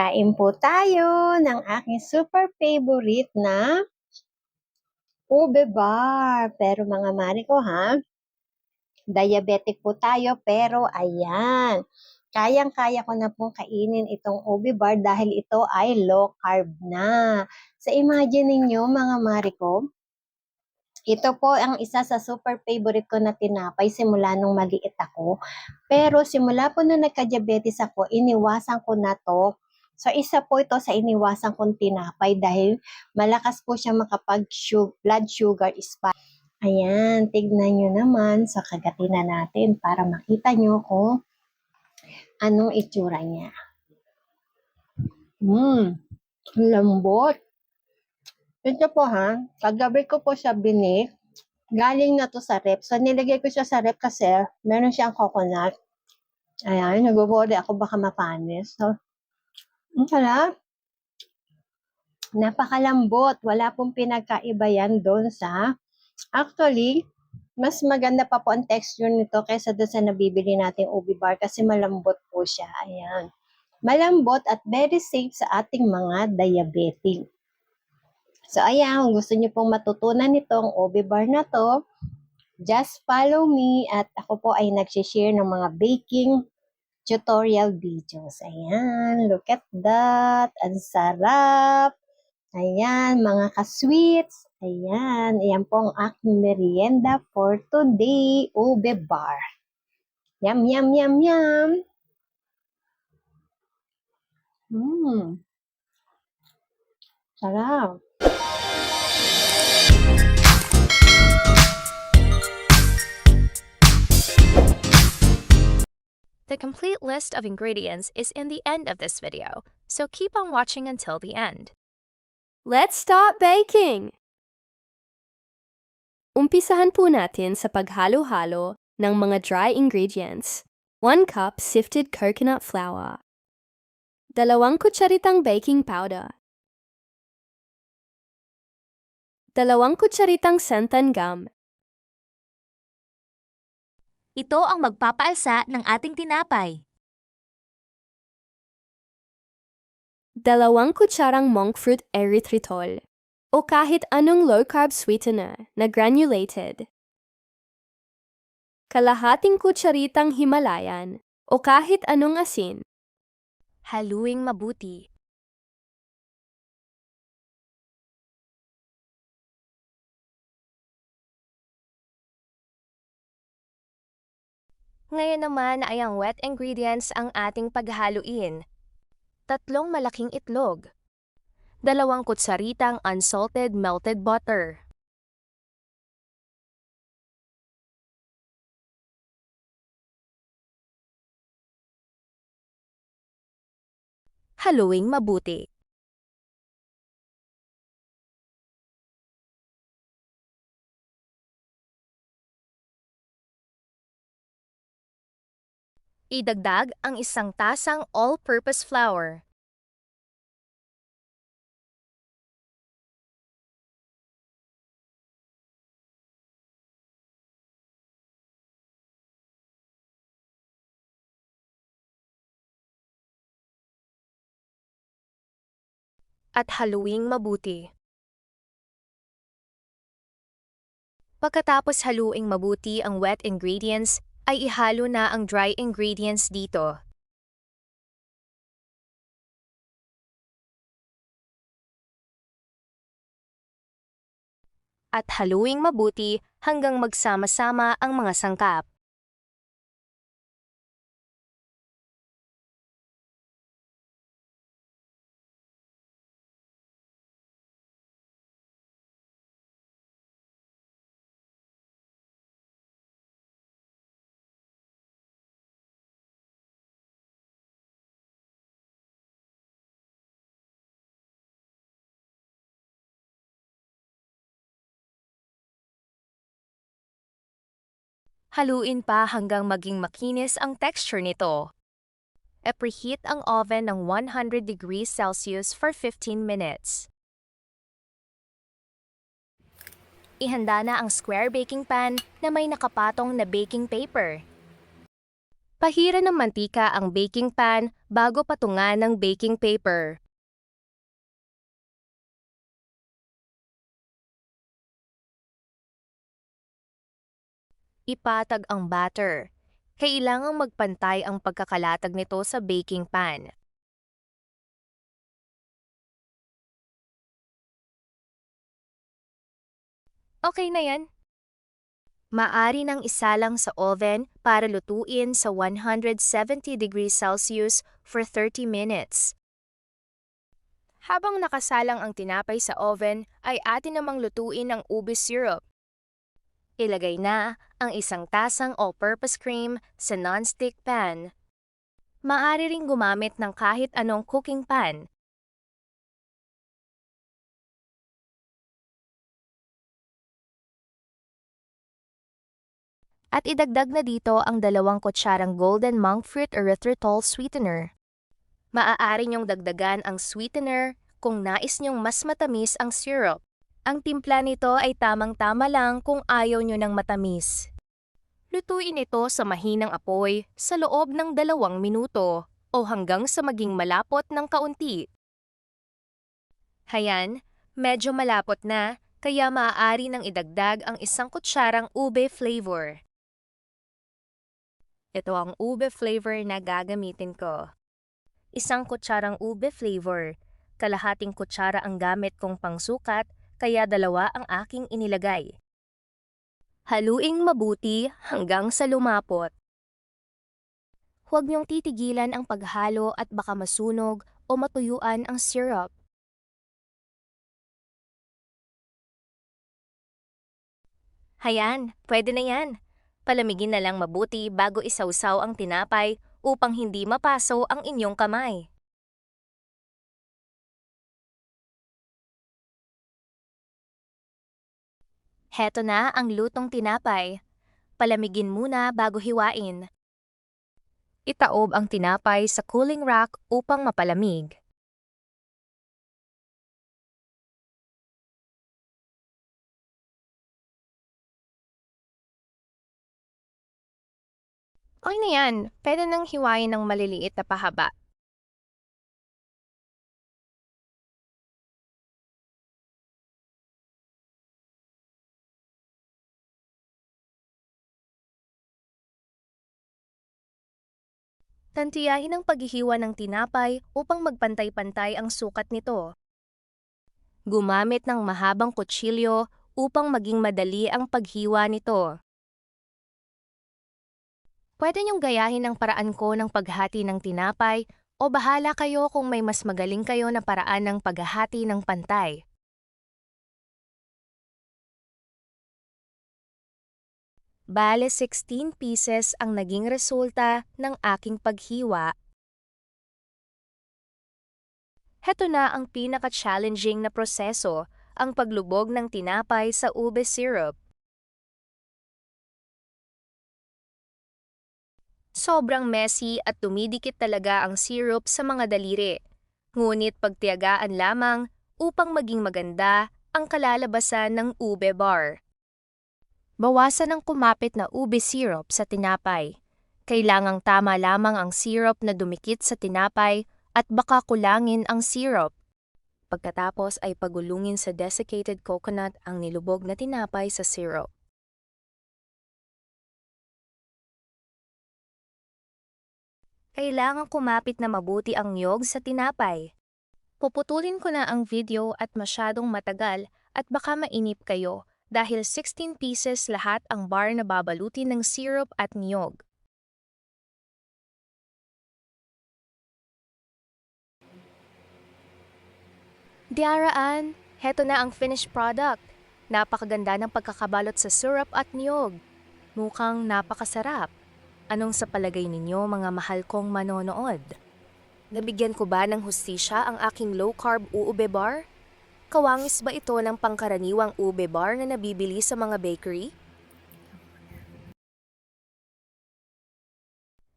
Kain po tayo ng aking super favorite na ube bar. Pero mga mare ko ha, diabetic po tayo pero ayan, kayang-kaya ko na pong kainin itong ube bar dahil ito ay low carb na. So imagine ninyo mga mare ko, ito po ang isa sa super favorite ko na tinapay simula nung maliit ako. Pero simula po nung nagka-diabetes ako, iniwasan ko na to. So isa po ito sa iniwasan kong tinapay dahil malakas po siya blood sugar spike. Ayan, tignan nyo naman sa kagatina natin para makita nyo kung anong itsura niya. Lambot. Ito po ha, kagabi ko po siya binik. Galing na to sa rep. So, nilagay ko siya sa rep kasi meron siyang coconut. Ayan, nag-worry ako baka mapanis. So, ang sarap. Napakalambot. Wala pong pinagkaiba yan doon sa... Actually, mas maganda pa po ang texture nito kaysa doon sa nabibili nating ube bar kasi malambot po siya. Ayan. Malambot at very safe sa ating mga diabetic. So, ayan, kung gusto niyo pong matutunan nitong ube bar na to, just follow me at ako po ay nagsishare ng mga baking tutorial videos. Ayan, look at that. Ang sarap. Ayan, mga ka-sweets. Ayan, ayan po ang aking merienda for today, ube bar. Yum, yum, yum, yum. Sarap. The complete list of ingredients is in the end of this video, so keep on watching until the end. Let's start baking! Umpisahan po natin sa paghalo-halo ng mga dry ingredients. 1 cup sifted coconut flour. 2 kutsaritang baking powder. 2 kutsaritang santan gum. Ito ang magpapaalsa ng ating tinapay. 2 kutsarang monk fruit erythritol o kahit anong low-carb sweetener na granulated. Kalahating kutsaritang Himalayan o kahit anong asin. Haluing mabuti. Ngayon naman ay ang wet ingredients ang ating paghaluin. 3 malaking itlog. 2 kutsaritang unsalted melted butter. Haluing mabuti. Idagdag ang 1 tasang all-purpose flour. At haluing mabuti. Pagkatapos haluing mabuti ang wet ingredients, ay ihalo na ang dry ingredients dito. At haluing mabuti hanggang magsama-sama ang mga sangkap. Haluin pa hanggang maging makinis ang texture nito. I-preheat ang oven ng 100 degrees Celsius for 15 minutes. Ihanda na ang square baking pan na may nakapatong na baking paper. Pahira ng mantika ang baking pan bago patungan ng baking paper. Ipatag ang batter. Kailangang magpantay ang pagkakalatag nito sa baking pan. Okay na yan. Maari nang isalang sa oven para lutuin sa 170 degrees Celsius for 30 minutes. Habang nakasalang ang tinapay sa oven, ay atin namang lutuin ang ube syrup. Ilagay na ang 1 tasang all-purpose cream sa non-stick pan. Maari ring gumamit ng kahit anong cooking pan. At idagdag na dito ang 2 kutsarang golden monk fruit erythritol sweetener. Maaari niyong dagdagan ang sweetener kung nais niyong mas matamis ang syrup. Ang timpla nito ay tamang-tama lang kung ayaw niyo ng matamis. Lutuin ito sa mahinang apoy sa loob ng 2 minuto o hanggang sa maging malapot ng kaunti. Hayan, medyo malapot na, kaya maaari nang idagdag ang 1 kutsarang ube flavor. Ito ang ube flavor na gagamitin ko. 1 kutsarang ube flavor, kalahating kutsara ang gamit kong pangsukat, kaya 2 ang aking inilagay. Haluing mabuti hanggang sa lumapot. Huwag niyong titigilan ang paghalo at baka masunog o matuyuan ang syrup. Hayan, pwede na yan. Palamigin na lang mabuti bago isawsaw ang tinapay upang hindi mapaso ang inyong kamay. Heto na ang lutong tinapay. Palamigin muna bago hiwain. Itaob ang tinapay sa cooling rack upang mapalamig. Okay na yan, pwede nang hiwain ng maliliit na pahaba. Tantiyahin ang paghihiwa ng tinapay upang magpantay-pantay ang sukat nito. Gumamit ng mahabang kutsilyo upang maging madali ang paghiwa nito. Pwede niyong gayahin ang paraan ko ng paghati ng tinapay o bahala kayo kung may mas magaling kayo na paraan ng paghahati ng pantay. Bale 16 pieces ang naging resulta ng aking paghiwa. Heto na ang pinaka-challenging na proseso, ang paglubog ng tinapay sa ube syrup. Sobrang messy at dumidikit talaga ang syrup sa mga daliri. Ngunit pagtiyagaan lamang upang maging maganda ang kalalabasan ng ube bar. Bawasan ang kumapit na ube syrup sa tinapay. Kailangang tama lamang ang syrup na dumikit sa tinapay at baka kulangin ang syrup. Pagkatapos ay pagulungin sa desiccated coconut ang nilubog na tinapay sa syrup. Kailangang kumapit na mabuti ang niyog sa tinapay. Puputulin ko na ang video at masyadong matagal at baka mainip kayo dahil 16 pieces lahat ang bar na babalutin ng syrup at niyog. Diaraan, heto na ang finished product. Napakaganda ng pagkakabalot sa syrup at niyog. Mukhang napakasarap. Anong sa palagay ninyo mga mahal kong manonood? Nabigyan ko ba ng hustisya ang aking low-carb ube bar? Kawangis ba ito ng pangkaraniwang ube bar na nabibili sa mga bakery?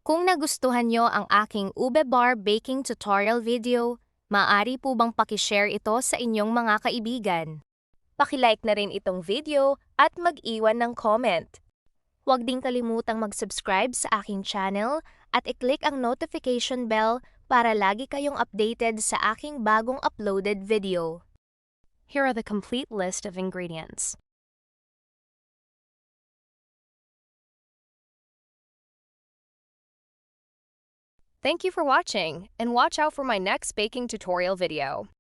Kung nagustuhan nyo ang aking ube bar baking tutorial video, maaari po bang pakishare ito sa inyong mga kaibigan? Pakilike na rin itong video at mag-iwan ng comment. Huwag ding kalimutang mag-subscribe sa aking channel at i-click ang notification bell para lagi kayong updated sa aking bagong uploaded video. Here are the complete list of ingredients. Thank you for watching, and watch out for my next baking tutorial video.